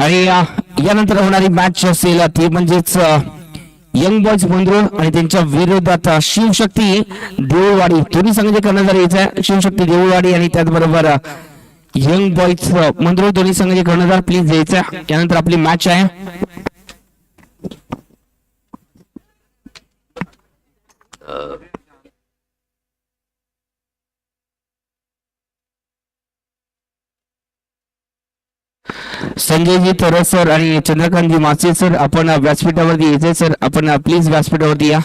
आणि यानंतर होणारी मॅच असेल ती म्हणजेच यंग बॉयज मंद्रुळ आणि त्यांच्या विरोधात शिवशक्ती देऊळवाडी. दोन्ही संघाचे कर्णधार यायचे शिवशक्ती देऊळवाडी आणि त्याचबरोबर यंग बॉयज मंद्रुळ. दोन्ही संघाचे कर्णधार प्लीज यायचे. यानंतर आपली मॅच आहे. संजयजी तोरे सर आणि चंद्रकांतजी मासे सर, आपण व्यासपीठावरती यायचे सर. आपण प्लीज व्यासपीठावरती या.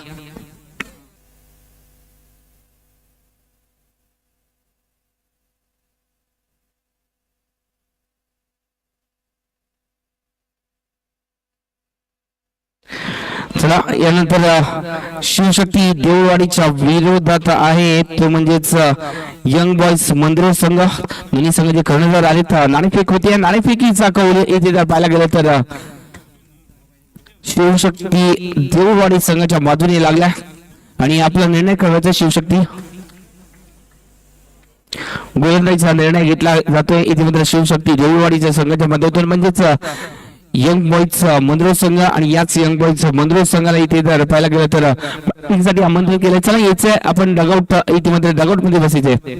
चला, यानंतर शिवशक्ती देऊळवाडीच्या विरोधात आहे तो म्हणजेच यंग बॉयज मंद्रुळ संघ. दोन्ही संघाचे कर्णधार आलेत. नाणेफेक होते. नाणेफेकीचा कौल येथे जर पाहायला गेलं तर शिवशक्ती देऊळवाडी संघाच्या बाजूने लागला आणि आपला निर्णय करायचा शिवशक्ती गोलंदाजीचा निर्णय घेतला जातोय. इथे मात्र शिवशक्ती देऊळवाडीच्या संघाच्या मध्यातून म्हणजेच यंग बॉयज मंद्रुळ संघ आणि याच यंग बॉयज मंद्रुळ संघाला इथे जर पाहायला गेलं तर साठी आमंत्रण केलं. चला यायचंय आपण डगआउट. इथे मात्र डगआउट मध्ये बसायचंय.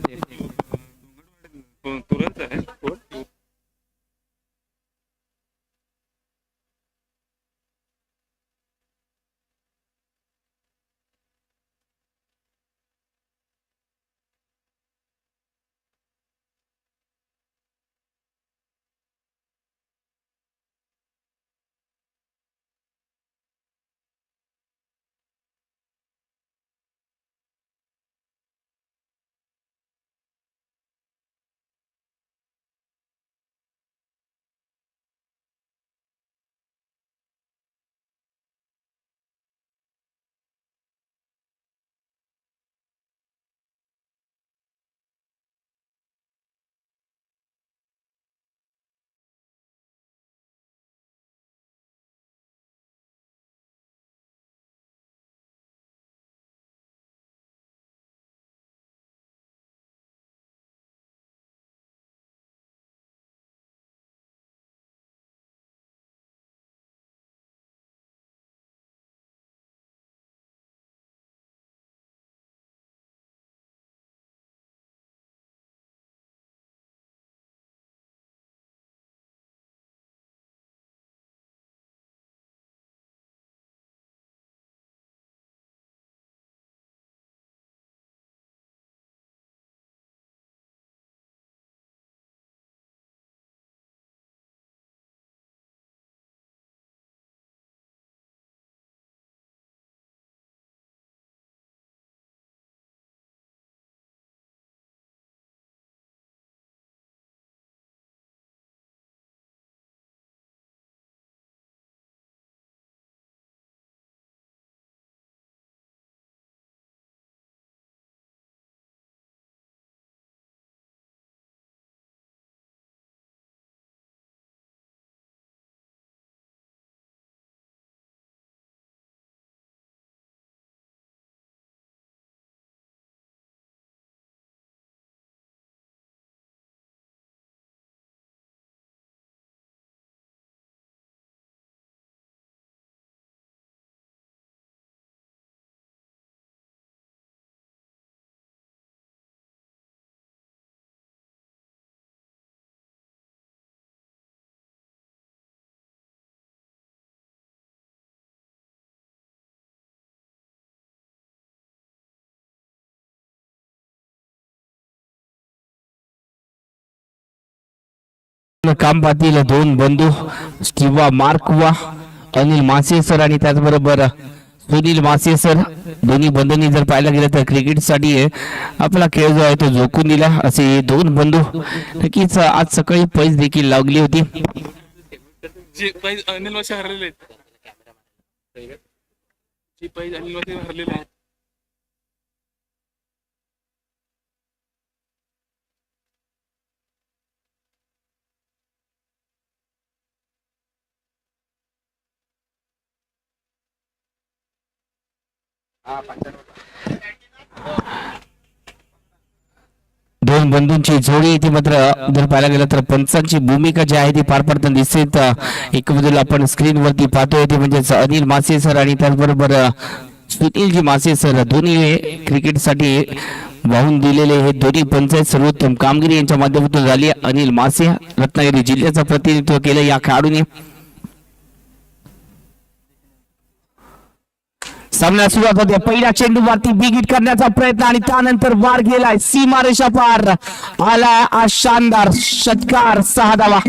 काम पाहतील दोन बंधू किंवा मार्क वा अनिल मासे सर आणि त्याचबरोबर सुनील मासे सर. दोन्ही बंधूंनी जर पाहायला गेलं तर क्रिकेटसाठी आपला खेळ जो आहे तो झोकून दिला. असे दोन बंधू नक्कीच आज सकाळी पैज देखील लागली होती. अनिल मासे हरलेले आहेत. दोन बंधूंची जोडी इथे मात्र जर पाहायला गेलं तर पंचांची भूमिका जी आहे ती पार पडताना दिसते. एक बाजूला आपण स्क्रीनवरती पाहतोय ते म्हणजेच अनिल मासे सर आणि त्याचबरोबर सुनीलजी मासे सर दोन्ही क्रिकेटसाठी वाहून दिलेले हे दोन्ही पंच सर्वोत्तम कामगिरी यांच्या माध्यमातून झाली. अनिल मासे रत्नागिरी जिल्ह्याचं प्रतिनिधित्व केलं या खेळाडूने. सामना सुरुवात होते. पहिल्या चेंडूवरती बिग हिट करण्याचा प्रयत्न आणि त्यानंतर वार गेलाय सीमारेषा पार आला शानदार षटकार 6 धावा.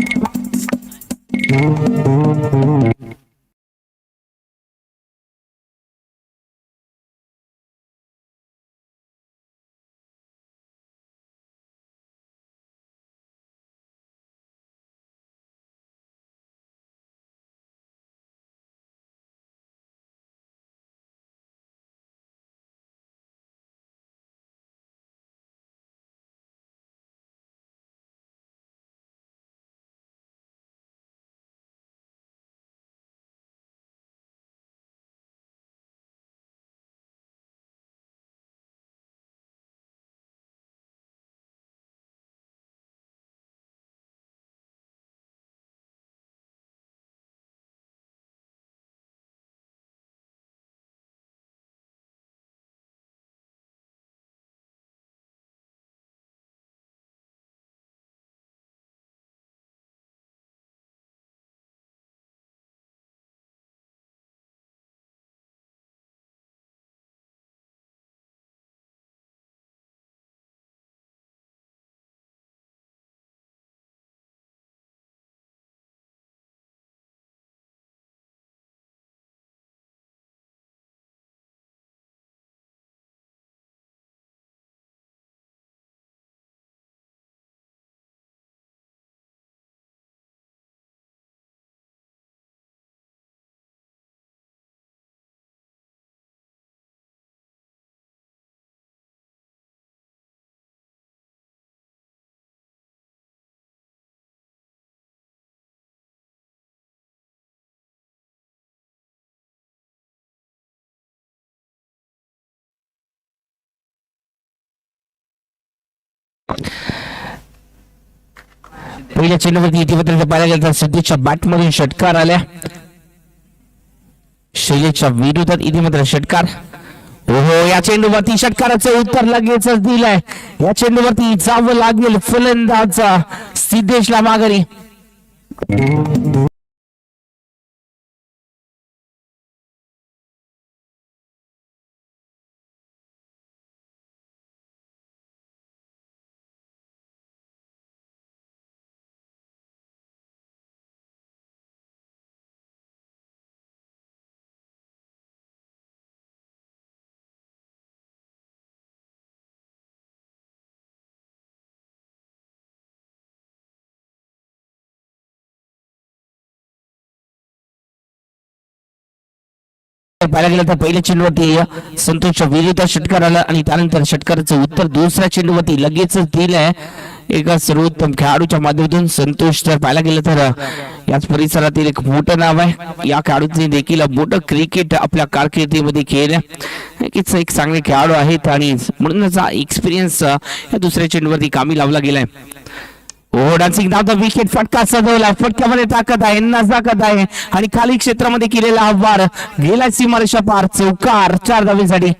पहिल्या चेंडूवरती इतिहास पाहायला गेलं तर सध्याच्या बॅटमधून षटकार आल्या. शैलेशच्या विरोधात इथे मात्र षटकार. ओहो, या चेंडूवरती षटकाराचं उत्तर लगेच दिलंय. या चेंडूवरती जावं लागेल फलंदाज सिद्धेशला माघारी. पाहायला गेलं तर पहिल्या चेंडूवरती संतोषच्या विरुद्ध षटकार आला आणि त्यानंतर षटकाराचं उत्तर दुसऱ्या चेंडूवरती लगेच दिलंय एका सर्वोत्तम खेळाडूच्या माध्यमातून. संतोष जर पाहायला गेलं तर याच परिसरातील एक मोठं नाव आहे. या खेळाडूने देखील मोठं क्रिकेट आपल्या कारकिर्दीमध्ये केलं. एक चांगले खेळाडू आहेत आणि म्हणूनच हा एक्सपिरियन्स या दुसऱ्या चेंडूवरती कामी लावला गेलाय. ओ डान्सिंग धावता विकेट फटका सजवला. फटक्यामध्ये ताकद आहे, नजाकत आहे आणि खाली क्षेत्रामध्ये केलेला हा वार गेला सीमारेषा पार. चौकार 4 धावेसाठी.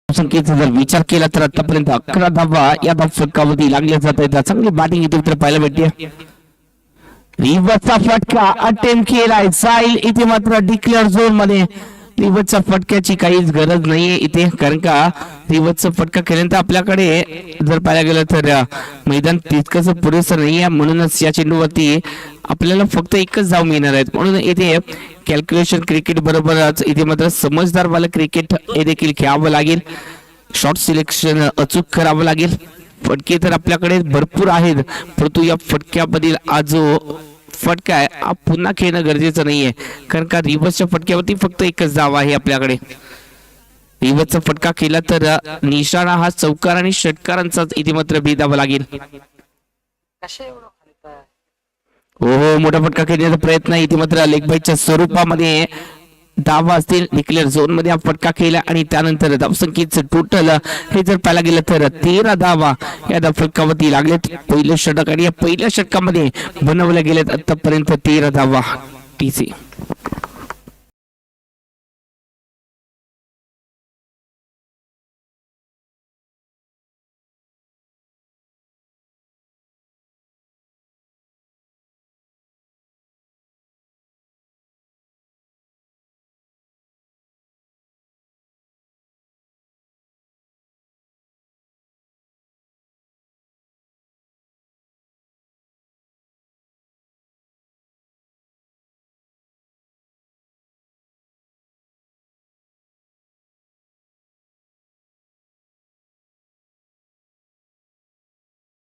संख्येचा जर विचार केला तर आतापर्यंत 11 धावा या फटकावरती लागल्या जात आहेत. चांगली बॅटिंग इथे तर पाहायला भेटते. रिव्हर्सचा फटका अटेम्प्ट केलाय. जाईल इथे मात्र डिक्लेअर झोन मध्ये. रिव्हर्सच्या फटक्याची काहीच गरज नाहीये इथे, कारण का रिव्हर्सचा फटका केल्यानंतर आपल्याकडे जर पाहायला गेलं तर मैदान तितकंच पुरेसं नाहीये. म्हणूनच या चेंडूवरती आपल्याला फक्त एकच धाव मिळणार आहेत. म्हणून इथे कॅल्क्युलेशन क्रिकेट बरोबरच इथे मात्र समजदार वाला क्रिकेट हे देखील खेळावं लागेल. शॉर्ट सिलेक्शन अचूक करावं लागेल. फटके तर आपल्याकडे भरपूर आहेत, परंतु या फटक्यामधील हा जो फटका आहे हा पुन्हा खेळणं गरजेचं नाहीये, कारण का रिव्हर्सच्या फटक्यावरती फक्त एकच धाव आहे आपल्याकडे. रिव्हर्सचा फटका केला तर निशाणा हा चौकार आणि षटकारांचाच इथे मात्र भेदावा लागेल. हो मोठा फटका खेळण्याचा प्रयत्न इथे मात्र लेग बाईच्या स्वरूपामध्ये धावा असतील. डिक्लेअर झोन मध्ये हा फटका केला आणि त्यानंतर धावसंख्येचं टोटल हे जर पाहायला गेलं तर 13 धावा या फटकावरती लागलेत. पहिलं षटक आणि या पहिल्या षटकामध्ये बनवल्या गेलेत आतापर्यंत 13 धावा. TC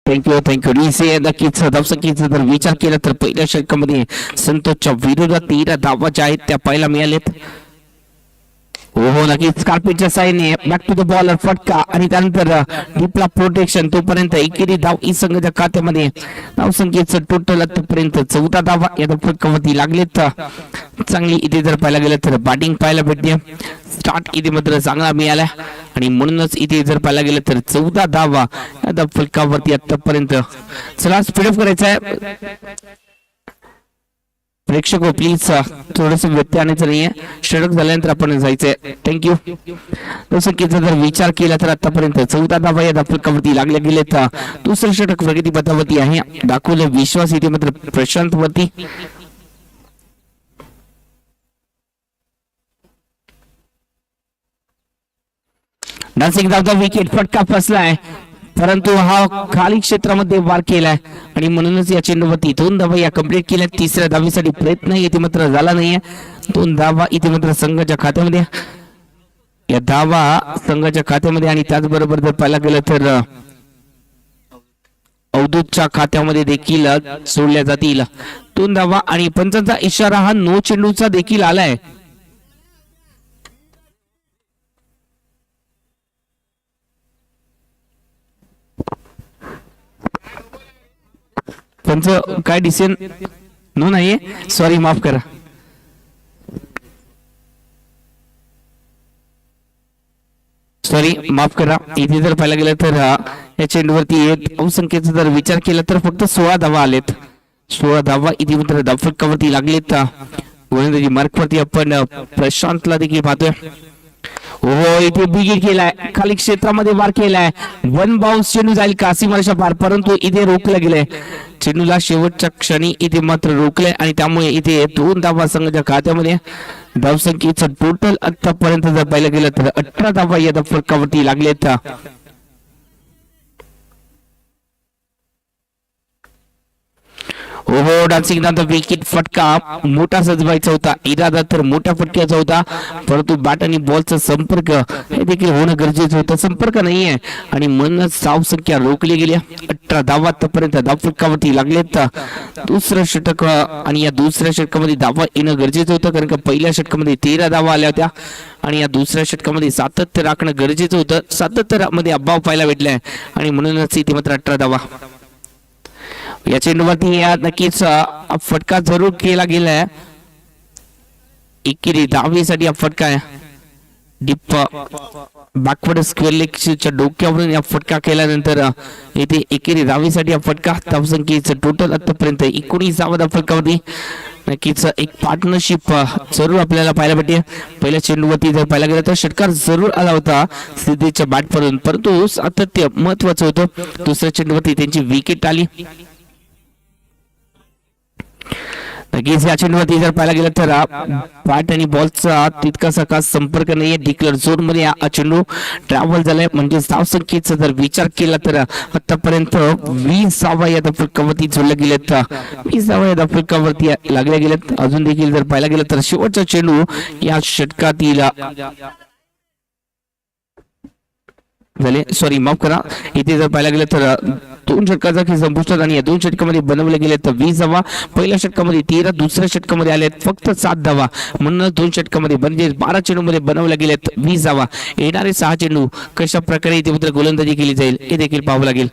thank you TC. नक्कीच धावसंख्येचा जर विचार केला तर पहिल्या षटकामध्ये संतोषच्या विरोधात 13 धावा ज्या आहेत त्या पाहायला मिळालेत. हो नक्कीच कार्पेटच्या साईने बॅक टू द बॉलर फटका आणि त्यानंतर डीपला प्रोटेक्शन. तोपर्यंत एकेरी धाव ई संघाच्या खात्यामध्ये धावसंख्येचं टोटल आतापर्यंत 14 धावा या फटकावरती लागलेत. चांगली इथे जर पाहायला गेलं तर बॅटिंग पाहायला भेटते. स्टार्ट इथे मात्र चांगला मिळाला आणि म्हणूनच इथे जर पाहायला गेलं तर 14 धावा या फटकावरती आतापर्यंत. चला स्पीडअप करायचं आहे प्रेक्षक प्लीज थोडस व्यत्यय आणायचं नाहीये. षटक झाल्यानंतर आपण जायचंय. थँक्यू. धावसंख्येचा जर विचार केला तर आतापर्यंत 14 धावा या फटकावरती लागल्या गेलेत. दुसरं षटक प्रगती पथावरती आहे. दाखवलं विश्वास इथे मात्र प्रशांत वरती. डान्सिंग धावता विकेट फटका फसलाय परंतु हा खाली क्षेत्रामध्ये वार केलाय आणि म्हणूनच या चेंडूवरती 2 धावा या कंप्लीट केल्या. तिसऱ्या धावीसाठी प्रयत्न इथे मात्र झाला नाहीये. 2 धावा इथे मात्र संघाच्या खात्यामध्ये या धावा संघाच्या खात्यामध्ये आणि त्याचबरोबर जर पाहायला गेलं तर अवधूतच्या खात्यामध्ये देखील सोडल्या जातील 2 धावा आणि पंचांचा इशारा हा नो चेंडूचा देखील आलाय. पंच काय डिसिजन नो नाहीये. सॉरी माफ करा. सॉरी माफ करा. इथे जर पाहायला गेलं तर या चेंडूवरती धावसंख्येचा जर विचार केला तर फक्त 16 धावा आलेत. 16 धावा इथे मात्र धावफटकावरती लागलेत. गोलंदाजी मार्कवरती आपण प्रशांतला देखील पाहतोय. हो इथे बिगिट केलाय. खाली क्षेत्रामध्ये वार केलाय. 1 बाउन्स चेंडू जाईल कासिमारच्या पार परंतु इथे रोखलं गेलंय. चेंडूला शेवटच्या क्षणी इथे मात्र रोखलंय आणि त्यामुळे इथे 2 धावा संघाच्या खात्यामध्ये. धावसंख्येचं टोटल आतापर्यंत जर पाहिलं गेलं तर 18 धावा या फटकावरती लागलेत. हो डान्सिंग नंतर विकेट फटका मोठा सजवायचा होता. इरादा तर मोठ्या फटक्याचा होता परंतु बॅट आणि बॉलचा संपर्क हे देखील होणं गरजेचं होतं. संपर्क नाहीये आणि म्हणूनच धावसंख्या रोखली गेली. 18 धावा आतापर्यंत धावफटकावरती लागलेत. दुसरं षटक आणि या दुसऱ्या षटकामध्ये धावा येणं गरजेचं होतं कारण का पहिल्या षटकामध्ये 13 धावा आल्या होत्या आणि या दुसऱ्या षटकामध्ये सातत्य राखणं गरजेचं होतं. सातत्यामध्ये अभाव पाहायला भेटलाय आणि म्हणूनच इथे मात्र 18 धावा. या चेंडूवरती नक्कीच फटका जरूर केला गेलाय. एकेरी धावीसाठी हा फटका आहे. डीप बॅकवर्ड स्क्वेअर लेगच्या डोक्यावरून या फटका केल्यानंतर येथे एकेरी धावीसाठी हा फटका. धावसंख्येचं टोटल आतापर्यंत 19 धावा फटकावरती. नक्कीच एक पार्टनरशिप जरूर आपल्याला पाहायला भेटते. पहिल्या चेंडूवरती जर पाहायला गेलं तर षटकार जरूर आला होता सिद्धीच्या बॅटवरून परंतु सातत्य महत्वाचं होतं. दुसऱ्या चेंडूवरती त्यांची विकेट आली. नक्कीच या चेंडूवरती जर पाहायला गेलं तर बॅट आणि बॉलचा तितकासा खास संपर्क नाहीये. डिक्लेअर झोन मध्ये हा चेंडू ट्रॅव्हल झालाय म्हणजे धावसंख्येचा जर विचार केला तर आतापर्यंत 20 धावा या फटकावरती जोडल्या गेल्यात. 20 धावा या फटकावरती लागल्या गेल्यात. अजून देखील जर पाहायला गेलं तर शेवटचा चेंडू या षटकातील झाले. सॉरी माफ करा. इथे जर पाहायला गेलं तर 2 षटकाचा खेळ संपुष्टात आणि या 2 षटकामध्ये बनवले गेले तर 20 धावा. पहिल्या षटकामध्ये 13, दुसऱ्या षटकामध्ये आले फक्त 7 धावा. म्हणून 2 षटकामध्ये म्हणजे 12 चेंडूमध्ये बनवले गेलेत 20 धावा. येणारे 6 चेंडू कशा प्रकारे इथे मात्र गोलंदाजी केली जाईल हे देखील पाहावं लागेल.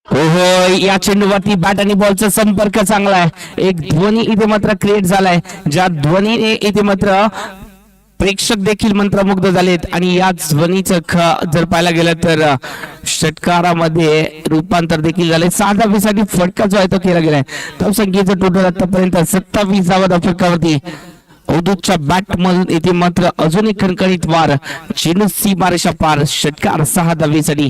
हो हो, या चेंडूवरती बॅट आणि बॉलचा संपर्क चांगला आहे. एक ध्वनी इथे मात्र क्रिएट झालाय, ज्या ध्वनीने इथे मात्र प्रेक्षक देखील मंत्रमुग्ध झालेत. आणि या ध्वनीचं जर पाहायला गेलं तर षटकारामध्ये रूपांतर देखील झाले. 6 साठी फटका जो आहे तो केला गेलाय. धावसंख्येचं टोटल आतापर्यंत 27 धावा फटकावरती. अवधूतच्या बॅट मधून इथे मात्र अजून एक खणखणीत वार, चेंडू सीमारेषा पार, षटकार 6 धावेसाठी.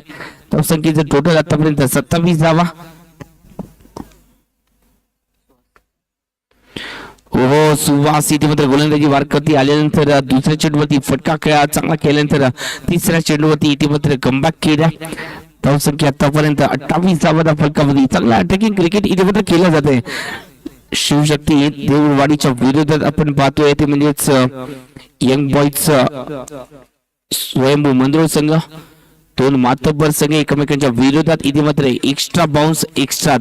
धावसंख्येचं टोटल आतापर्यंत 27 धावा. हो, सुवास इथे मात्र गोलंदाजी वारकती आल्यानंतर दुसऱ्या चेंडूवरती फटका खेळा चांगला केल्यानंतर तिसऱ्या चेंडूवरती इथे मात्र कमबॅक केला. धावसंख्या आतापर्यंत 28 धावा फलकामध्ये. चांगला अटॅकिंग क्रिकेट इथे मात्र केलं जाते. शिवशक्ती देऊळवाडीच्या विरोधात आपण पाहतोय ते म्हणजेच यंग बॉईज स्वयंभू मंदुर संघ, दोन मातब्बर संघ एकमेकांच्या विरोधात. इथे मात्र एक्स्ट्रा बाउन्स, एक्स्ट्रा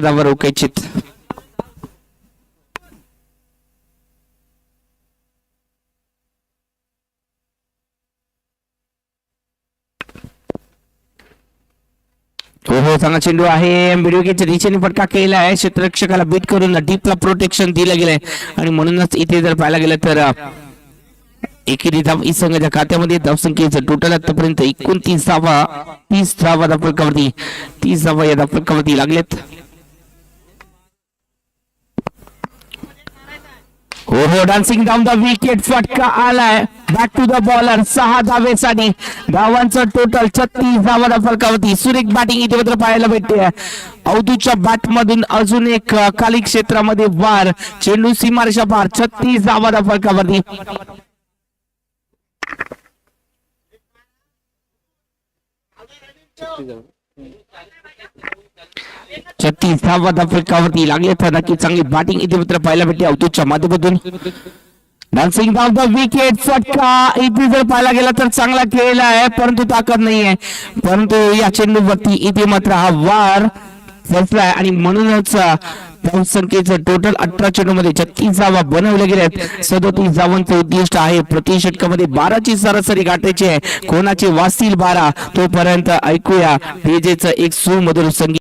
धावा रोखायचेत. हो हो, चांगला चेंडू आहे. मिडविकेटच्या दिशेने फटका केला आहे. क्षेत्ररक्षकाला बीट करून डीपला प्रोटेक्शन दिलं गेलंय. आणि म्हणूनच इथे जर पाहायला गेलं तर एकेरी धाव ई संघाच्या खात्यामध्ये. धावसंख्येचं टोटल आतापर्यंत 29 धावा, 30 धावा धावफलकावरती, 30 धावा या धावफलकावरती लागलेत. हो हो, डान्सिंग डाऊन द विकेट फटका आलाय. बॅक टू द बॉलर, 6 धावेसाठी. धावांचं टोटल 36 धावा फलकावरती. सुरेख बॅटिंग इथे मात्र पाहायला भेटते. अवधूतच्या बॅट मधून अजून एक खाली क्षेत्रामध्ये वार, चेंडू सीमारेषा पार, 36 धावा फलकावरती. 36 धावा फलकावरती लागले. तर नक्की चांगली बॅटिंग इथे मात्र पाहायला भेटते अवधूतच्या माध्यमातून. डान्सिंग डाऊन द विकेट फटका इथे जर पाहायला गेला तर चांगला खेळला आहे, परंतु ताकद नाही आहे. परंतु या चेंडूवरती इथे मात्र हा वार फसलाय. आणि म्हणूनच धावसंख्येचं टोटल 18 चेंडूमध्ये 36 धावा बनवल्या गेल्यात. 37 धावांचं उद्दिष्ट आहे. प्रति षटकामध्ये 12ची सरासरी गाठायची आहे. कोणाचे वाचतील 12 तोपर्यंत ऐकूया डीजेचं एक सुमधुर संगीत.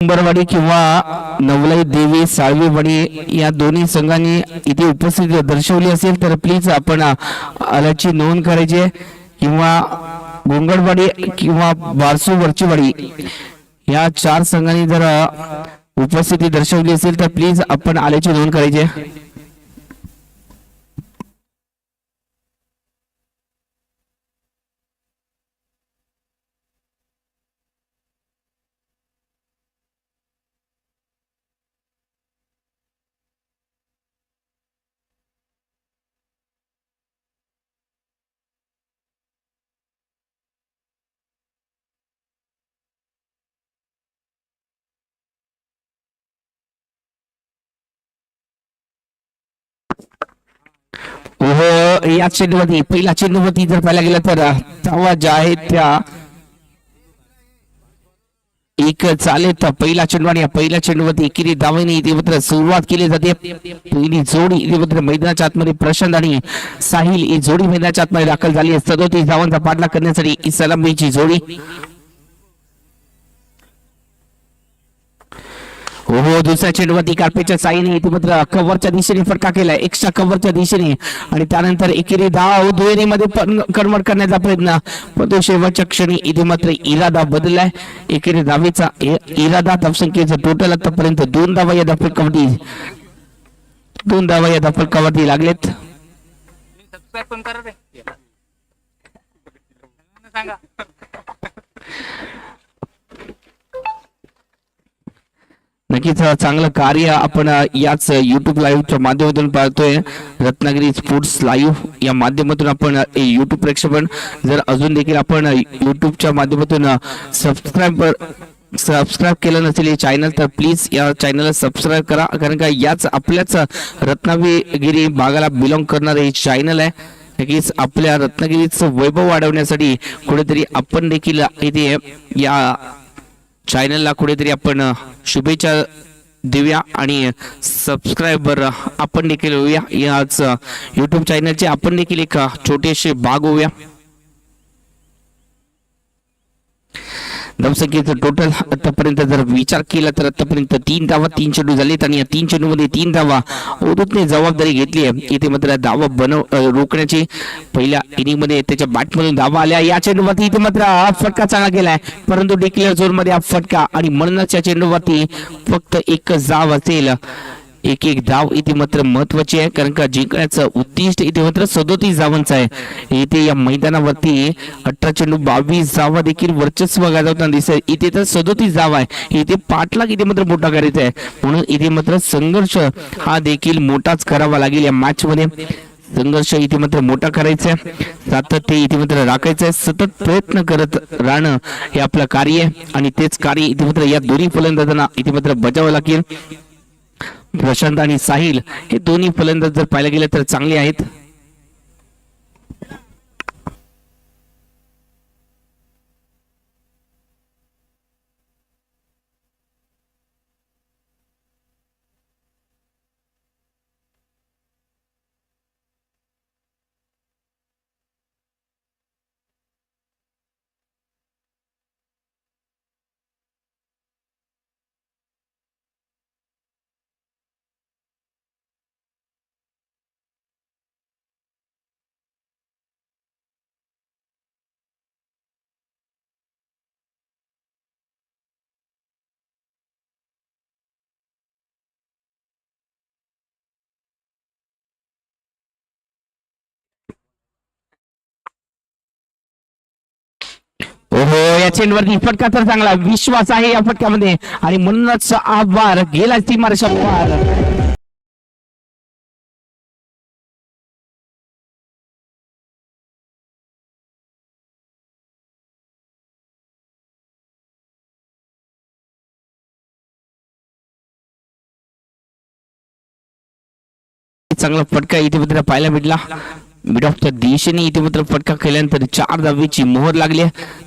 अंबरवाडी किंवा नवलाई देवी साळवीवाडी या दोन्ही संघांनी इथे उपस्थिती दर्शवली असेल तर प्लीज आपण आल्याची नोंद करायची आहे, किंवा गोंगडवाडी किंवा बारसू वरचीवाडी या 4 संघांनी जर उपस्थिती दर्शवली असेल तर प्लीज आपण आल्याची नोंद करायची आहे. हो, या चेंडूवरती पहिला चेंडूवरती जर पाहायला गेलं तर धावा ज्या आहेत त्या एक चालेत. पहिला चेंडू आणि या पहिल्या चेंडूवरती एकेरी धावेने इथे मात्र सुरुवात केली जाते. पहिली जोडी इथे मात्र मैदानाच्या आतमध्ये प्रशांत आणि साहिल ही जोडी मैदानाच्या आतमध्ये दाखल झाली आहे. 37 धावांचा पाठलाग करण्यासाठी ही सलामीची जोडी. हो, दुसऱ्या चेंडूवरती कार्पेटच्या साईने इथे मात्र कव्हरच्या दिशेने फटका केलाय, एक्स्ट्रा कव्हरच्या दिशेने, आणि त्यानंतर एकेरी धाव दुहेरीमध्ये कन्वर्ट करण्याचा प्रयत्न, पण तो शेवटच्या क्षणी इथे मात्र इरादा बदललाय. एकेरी धावेचा इरादा धावसंख्येचं टोटल आतापर्यंत 2 धावा या धाफलकावरती लागलेत. सबस्क्राईब पण करा रे सांगा. नक्कीच चांगलं कार्य आपण याच युट्यूब लाईव्हच्या माध्यमातून पाहतोय. रत्नागिरी स्पोर्ट्स लाईव्ह या माध्यमातून आपण युट्यूब प्रेक्षेपण जर अजून देखील आपण युट्यूबच्या माध्यमातून सबस्क्राईब केलं नसेल हे चॅनल तर प्लीज या चॅनलला सबस्क्राईब करा, कारण का याच आपल्याच रत्नागिरी भागाला बिलॉंग करणारे हे चॅनल आहे. नक्कीच आपल्या रत्नागिरीचं वैभव वाढवण्यासाठी कुठेतरी आपण देखील इथे या चॅनलला कुठेतरी आपण शुभेच्छा देऊया आणि सबस्क्रायबर आपण देखील होऊया. याच युट्यूब चॅनलचे आपण देखील एक छोटेसे भाग होऊया. धावसंख्येचं टोटल आतापर्यंत जर विचार केला तर आतापर्यंत 3 धावा 3 चेंडू झालेत आणि या 3 चेंडूमध्ये 3 धावा उदूतने जबाबदारी घेतली आहे. इथे मात्र धावा रोखण्याची पहिल्या इनिंग मध्ये त्याच्या बॅटमधून धावा आल्या. या चेंडूवरती इथे मात्र फटका चांगला केलाय, परंतु डिक्लेअर झोन मध्ये हा फटका, आणि म्हणूनच या चेंडूवरती फक्त एकच धाव असेल. एक धाव इथे मात्र महत्वाची आहे, कारण का जिंकण्याचं उद्दिष्ट इथे मात्र 37 धावांचं आहे. इथे या मैदानावरती 18 चेंडू 22 धावा देखील वर्चस्व गाजवताना दिसत. इथे तर 37 धावा आहे. इथे पाठलाग इथे मात्र मोठा करायचा आहे, म्हणून इथे मात्र संघर्ष हा देखील मोठाच करावा लागेल. या मॅच मध्ये संघर्ष इथे मात्र मोठा करायचा आहे, सातत्य इथे मात्र राखायचं आहे, सतत प्रयत्न करत राहणं हे आपलं कार्य आहे, आणि तेच कार्य इथे मात्र या दोन्ही फलंदाजांना इथे मात्र बजावं लागेल. प्रशांत आणि साहिल हे दोन्ही फलंदाज जर पाहायला गेले तर चांगले आहेत. ओहो, या चेंडूवरती फटका तर चांगला, विश्वास आहे या फटक्यामध्ये, आणि म्हणूनच आभार गेला सीमारेषा पार. चांगला फटका इथे मात्र पाहायला भेटला. मिड ऑफच्या दिशेने इथे मात्र फटका केल्यानंतर 4 धावेची मोहर लागली.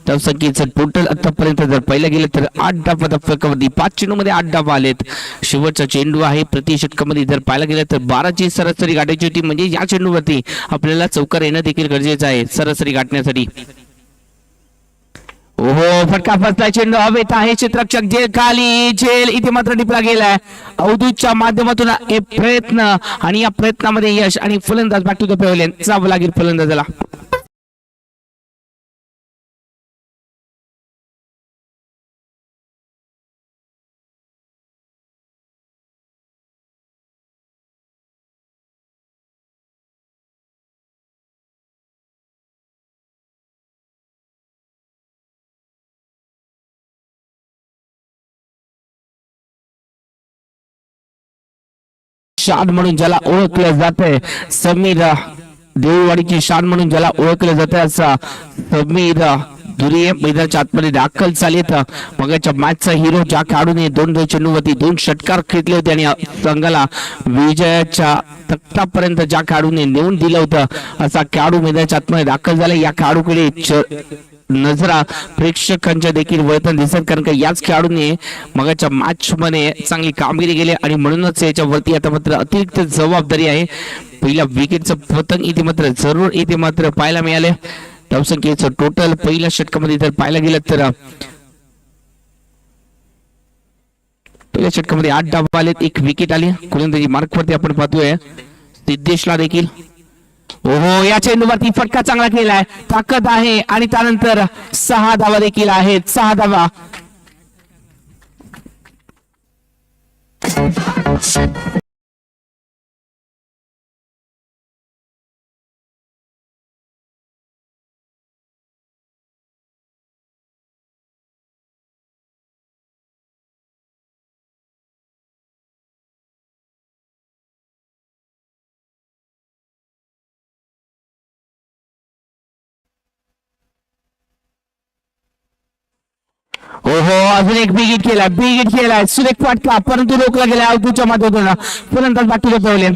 धावसंख्येचं टोटल आतापर्यंत जर पाहिलं गेलं तर 8 धावा फटकावरती, 5 चेंडूमध्ये 8 धावा आलेत. शेवटचा चेंडू आहे. प्रति षटकामध्ये जर पाहायला गेलं तर 12ची सरासरी गाठायची होती, म्हणजे या चेंडूवरती आपल्याला चौकार येणं देखील गरजेचं आहे सरासरी गाठण्यासाठी. ओहो फटका फसलाय चेंडू हवेत आहे क्षेत्ररक्षक जे खाली झेल इथे मात्र टिपला गेलाय अवधूतच्या माध्यमातून एक प्रयत्न आणि या प्रयत्नामध्ये यश आणि फलंदाज बॅक टू द पेव्हिलियन जावं लागेल फलंदाजाला शान म्हणून ज्याला ओळखलं जातंय समीर देऊळवाडीची शान म्हणून ज्याला ओळखलं जातंय असा समीर दुरिये मैदानाच्या आतमध्ये दाखल झालेत मगाच्या मॅचचा हिरो ज्या खेळाडूने 2 चेंडूवरती 2 षटकार खेळले होते आणि संघाला विजयाच्या तख्तापर्यंत ज्या खेळाडूने नेऊन दिलं होतं असा खेळाडू मैदानाच्या आतमध्ये दाखल झाला या खेळाडूकडे नजरा प्रेक्षकांच्या देखील वळताना दिसत कारण का याच खेळाडूने मगाच्या मॅच मध्ये चांगली कामगिरी केली आणि म्हणूनच याच्यावरती आता मात्र अतिरिक्त जबाबदारी आहे पहिल्या विकेटचं पतंग इथे मात्र जरूर इथे मात्र पाहायला मिळाले धावसंख्येचं टोटल पहिल्या षटकामध्ये जर पाहायला गेलं तर पहिल्या षटकामध्ये 8 डाव आलेत 1 विकेट आली गोलंदाजी मार्कवरती आपण पाहतोय सिद्धेशला देखील ओहो या चेंडूवरती फटका चांगला केलाय ताकद आहे आणि त्यानंतर 6 धावा देखील आहेत 6 धावा ओहो अजून एक बिगिट केलाय सुरेख फाटका परंतु रोखला गेला अवधूतच्या माध्यमातून फलंदाज बॅक टू द पेव्हिलियन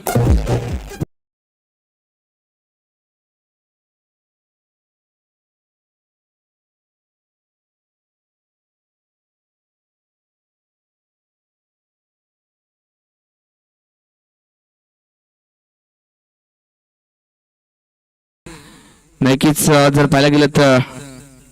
नक्कीच जर पाहायला गेलं तर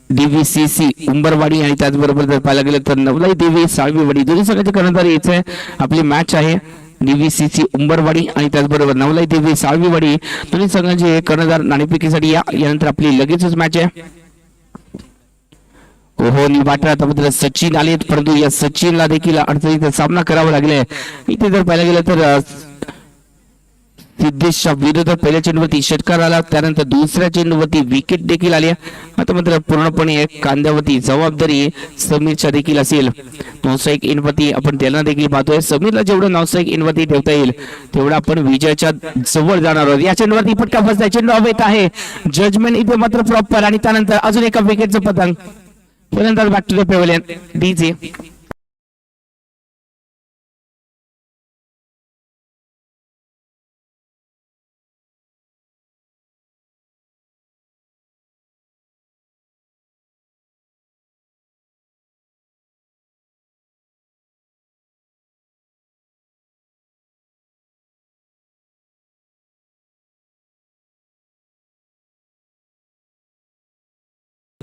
DVCC उंबरवाडी आणि त्याचबरोबर जर पाहायला गेलं तर नवलाई देवी साळवीवाडी दोन्ही संघाचे कर्णधार यायचे आपली मॅच आहे DVCC उंबरवाडी आणि त्याचबरोबर नवलाई देवी साळवीवाडी दोन्ही संघांचे कर्णधार नाणेफेकीसाठी यानंतर आपली लगेचच मॅच आहे ओहो निवाटा आता सचिन आलेत परंतु या सचिनला देखील अडचणीचा सामना करावा लागलाय इथे जर पाहायला गेलं तर सिद्धेशच्या विरोधात पहिल्या चेंडूवरती षटकार आला त्यानंतर दुसऱ्या चेंडूवरती विकेट देखील आली आता मात्र पूर्णपणे कांद्यावरती जबाबदारी समीरच्या देखील असेल 901 इनवरती आपण त्यांना देखील पाहतोय समीरला जेवढं 901 इनवरती ठेवता येईल तेवढं आपण विजयाच्या जवळ जाणार आहोत या चेंडूवरती फटका बसलाय चेंडू हवेत आहे जजमेंट इथे मात्र प्रॉपर आणि त्यानंतर अजून एका विकेटचं पतंग फलंदाज back to the pavilion DJ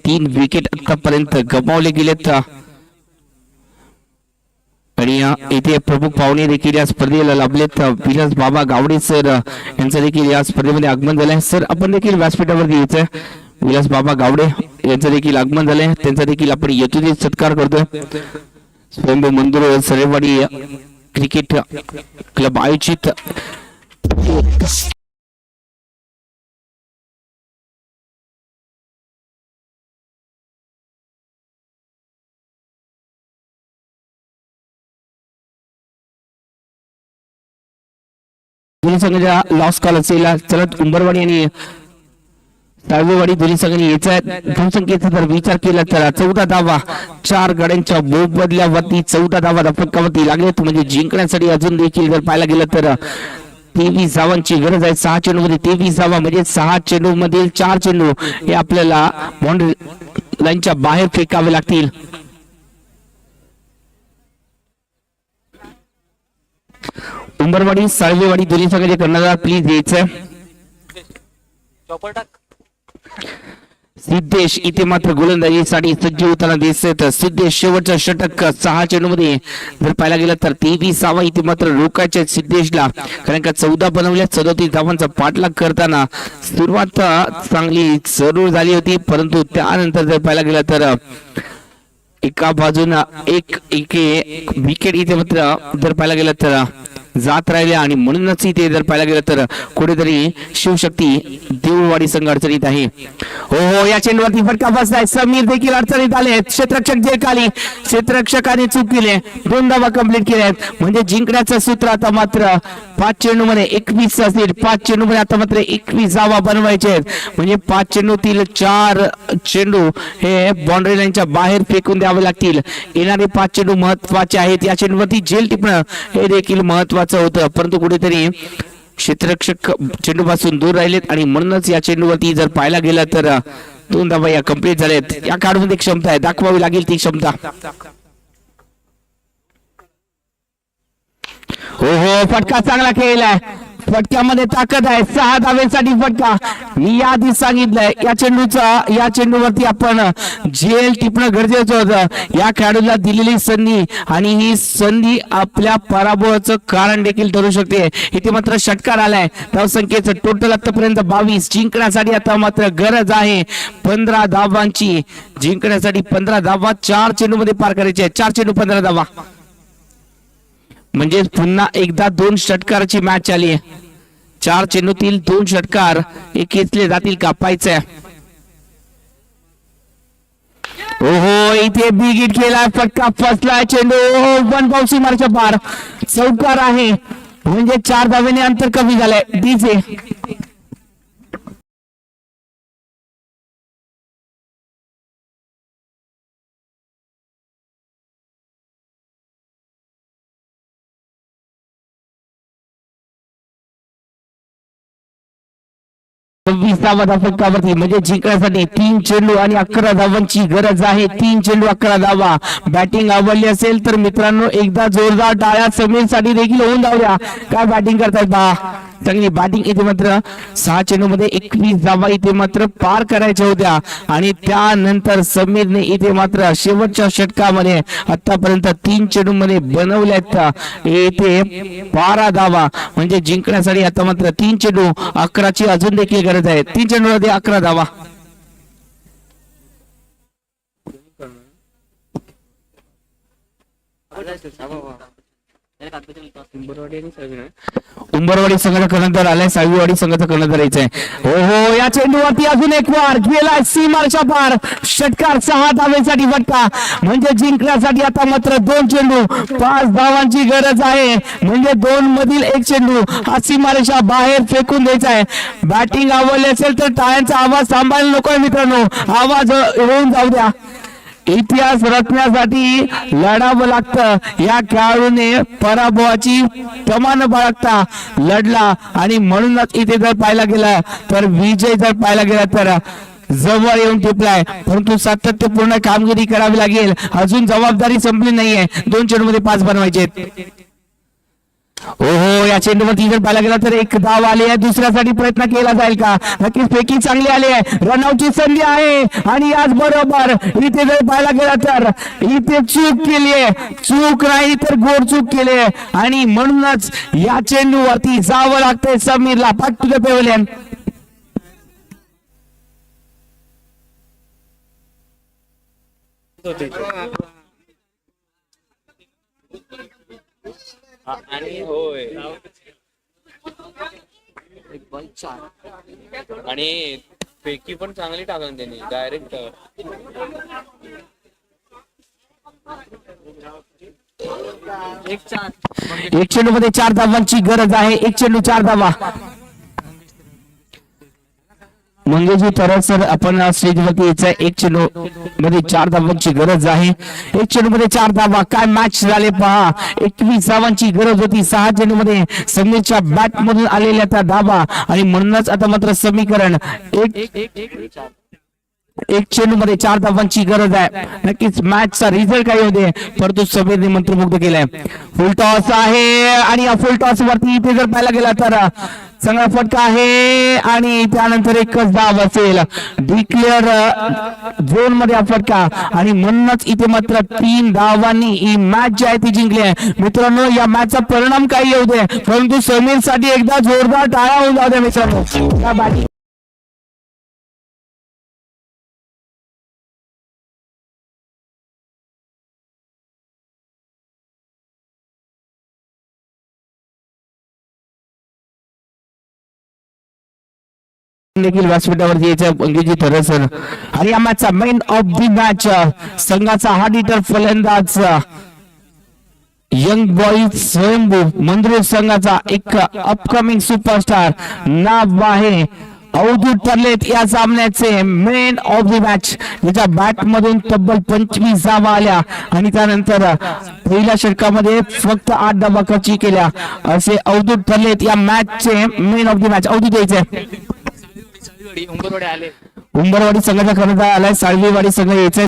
तीन विकेट आतापर्यंत गमावले गेलेत आणि इथे प्रमुख पाहुणे देखील या स्पर्धेला लाभलेत विलास बाबा गावडे सर यांचं देखील या स्पर्धेमध्ये आगमन झालंय सर आपण देखील व्यासपीठावरती यायचंय विलास बाबा गावडे यांचं देखील आगमन झालंय त्यांचा देखील आपण यथोचित सत्कार करतोय स्वयंभू मंदिर सरेवाडी क्रिकेट क्लब आयोजित दोन्ही संघाचा लॉस कॉल असेल चलत उंबरवाडी आणि साळवेवाडी दोन्ही संघांनी याचा धावसंख्येचा जर विचार केला तर 14 धावा 4 गड्यांच्या मोबदल्यावरती 14 धावा धपकावरती लागलेत म्हणजे जिंकण्यासाठी अजून देखील जर पाहायला गेलं तर 23 धावांची गरज आहे 6 चेंडूमध्ये 23 धावा म्हणजे 6 चेंडू मधील 4 चेंडू हे आपल्याला बाउंड्री लाईनच्या बाहेर फेकावे लागतील उंबरवाडी साळवेवाडी दोन्ही संघाचे कर्णधार प्लीज यायचं सिद्धेश इथे मात्र गोलंदाजीसाठी सज्ज होताना दिसत. सिद्धेश शेवटचं षटक 6 चेंडूमध्ये जर पाहायला गेलं तर 23वा इथे मात्र रोकायचे सिद्धेशला, कारण का 14 बनवल्या 34 धावांचा पाठलाग करताना सुरुवात चांगली जरूर झाली होती, परंतु त्यानंतर जर पाहायला गेलं तर एका बाजूला एक विकेट इथे मात्र जर पाहायला गेलं तर जात राहिले आणि म्हणूनच इथे जर पाहायला गेलं तर कुठेतरी शिवशक्ती देऊळवाडी संघ अडचणीत आहे. हो या चेंडूवरती फटका बसलाय. समीर देखील अडचणीत आले. क्षेत्ररक्षक जेकाली, क्षेत्ररक्षकाने चूक केली, 2 धावा कंप्लीट केल्या, म्हणजे जिंकण्याचं सूत्र आता मात्र 5 चेंडूमध्ये 21 असतील. 5 चेंडूमध्ये आता मात्र 21 धावा बनवायचे आहेत, म्हणजे 5 चेंडूतील 4 चेंडू हे बाउंड्री लाईनच्या बाहेर फेकून द्यावे लागतील. येणारे 5 चेंडू महत्वाचे आहेत. या चेंडूवरती झेल टिपणं हे देखील महत्वाचं होतं, परंतु कुठेतरी क्षेत्ररक्षक चेंडू पासून दूर राहिलेत आणि म्हणूनच या चेंडूवरती जर पाहायला गेलं तर 2 धावा या कंप्लीट झालेत. या कार्डमध्ये क्षमता आहे, दाखवावी लागेल ती क्षमता. हो फटका चांगला खेळलाय. फटक्यामध्ये ताकद आहे. 6 धावेसाठी फटका. मी याआधी सांगितलंय या चेंडूवरती आपण झेल टिपणं गरजेचं होतं. या खेळाडूला दिलेली संधी आणि ही संधी आपल्या पराभवाचं कारण देखील ठरू शकते. इथे मात्र षटकार आलाय. धावसंख्येचं टोटल आतापर्यंत 22. जिंकण्यासाठी आता मात्र गरज आहे 15 धावांची. जिंकण्यासाठी 15 धावा 4 चेंडूमध्ये पार करायचे. 4 चेंडू 15 धावा, म्हणजे पुन्हा एकदा 2 षटकाराची मॅच आली आहे. 4 चेंडूतील 2 षटकार हे खेचले जातील का पाहायचंय. ओहो इथे बिग हिट केलाय. फटका फसलाय. चेंडू वन बाउन्सी मारच्या पार. चौकार आहे, म्हणजे 4 धावेने अंतर कमी झालंय. डीजे फटकावरती, म्हणजे जिंकण्यासाठी 3 चेंडू आणि 11 धावांची गरज आहे. 3 चेंडू 11 धावा. बॅटिंग आवडली असेल तर मित्रांनो एकदा जोरदार टाळ्या समीर साठी देखील होऊन जाऊया. काय बॅटिंग करतायत बा, चांगली बॅटिंग. इथे मात्र 6 चेंडूमध्ये 21 धावा इथे मात्र पार करायच्या होत्या आणि त्यानंतर समीरने इथे मात्र शेवटच्या षटकामध्ये आतापर्यंत 3 चेंडूमध्ये बनवल्यात इथे 12 धावा, म्हणजे जिंकण्यासाठी आता मात्र 3 चेंडू 11ची अजून देखील गरज आहे. 3 चेंडूमध्ये 11 धावा. उंबरवाडी संघाचा कर्णधार आलाय. सावीवाडी संघाचा कर्णधार यायचा आहे. हो या चेंडूवरती अजून एक वार गेलाय सीमाच्या पार. षटकार 6 धावेसाठी फटका, म्हणजे जिंकण्यासाठी आता मात्र 2 चेंडू 5 धावांची गरज आहे, म्हणजे 2 मधील 1 चेंडू हा सीमारेषा बाहेर फेकून द्यायचा आहे. बॅटिंग आवडली असेल तर टाळ्यांचा आवाज थांबायला नकोय मित्रांनो, आवाज होऊन जाऊ द्या. इतिहास रचण्यासाठी लढावं लागतं. या खेळाडूने पराभवाची प्रमाण बाळगता लढला आणि म्हणूनच इथे जर पाहायला गेला तर विजय जर पाहायला गेला तर जवळ येऊन टिपलाय, परंतु सातत्यपूर्ण कामगिरी करावी लागेल. अजून जबाबदारी संपली नाहीये. 2 चेंडूमध्ये 5 बनवायचे. ओहो या चेंडूवरती जर पाहायला गेला तर 1 धाव आली आहे. दुसऱ्यासाठी प्रयत्न केला जाईल का? नक्कीच फेकी चांगली आली आहे. रनआउटची संधी आहे आणि याच बरोबर इथे जर पाहायला गेला तर इथे चूक केली आहे. चूक नाही तर गोड चूक केली आहे आणि म्हणूनच या चेंडूवरती जावं लागतंय समीरला. Back to the pavilion. आणि होय आणि फेकी पण चांगली टाकून त्यांनी डायरेक्ट. एक चेंडू मध्ये 4 धावांची गरज आहे. 1 चेंडू 4 धावा. मंगेशजी तरच सर आपण स्टेजवरती यायचं. 1 चेंडू मध्ये 4 धावांची गरज आहे. 1 चेंडू मध्ये 4 धावा. काय मॅच झाले पहा. 21 धावांची गरज होती 6 चेंडू मध्ये समीरच्या बॅट मधून आलेल्या त्या धावा आणि म्हणूनच आता मात्र समीकरण 1 चेंडू मध्ये 4 धावांची गरज आहे. नक्कीच मॅचचा रिझल्ट काय होते, परंतु समीरने मंत्रमुग्ध केलाय. फुल टॉस आहे आणि या फुल टॉस वरती इथे जर पाहायला गेला तर चांगला फटका आहे आणि त्यानंतर एकच धाव असेल. डिक्लेअर झोन मध्ये हा फटका आणि म्हणूनच इथे मात्र 3 धावांनी ही मॅच जी आहे ती जिंकली आहे. मित्रांनो, या मॅचचा परिणाम काही येऊ दे, परंतु समीर साठी एकदा जोरदार टाळ्या होऊन जाऊ द्या मित्रांनो. त्या बॅटिंग देखील व्यासपीठावरती यायचं अंकित थरसर आणि या मॅचचा मेन ऑफ द मॅच संघाचा हार्ड हिटर फलंदाज यंग बॉईज स्वयंभू मंद्रुळ संघाचा एक अपकमिंग सुपरस्टार नाव आहे अवधूत ठरलेत या सामन्याचे मेन ऑफ द मॅच. ज्याच्या बॅट मधून तब्बल 25 धावा आल्या आणि त्यानंतर पहिल्या षटकामध्ये फक्त 8 धावा खर्ची केल्या असे अवधूत ठरलेत या मॅचचे men of the match. Avdhut द्यायचे उंबरवाडे आले. उंबरवाडी संघाचा कर्णधार आलाय. साळवीवाडी संघ यायचंय.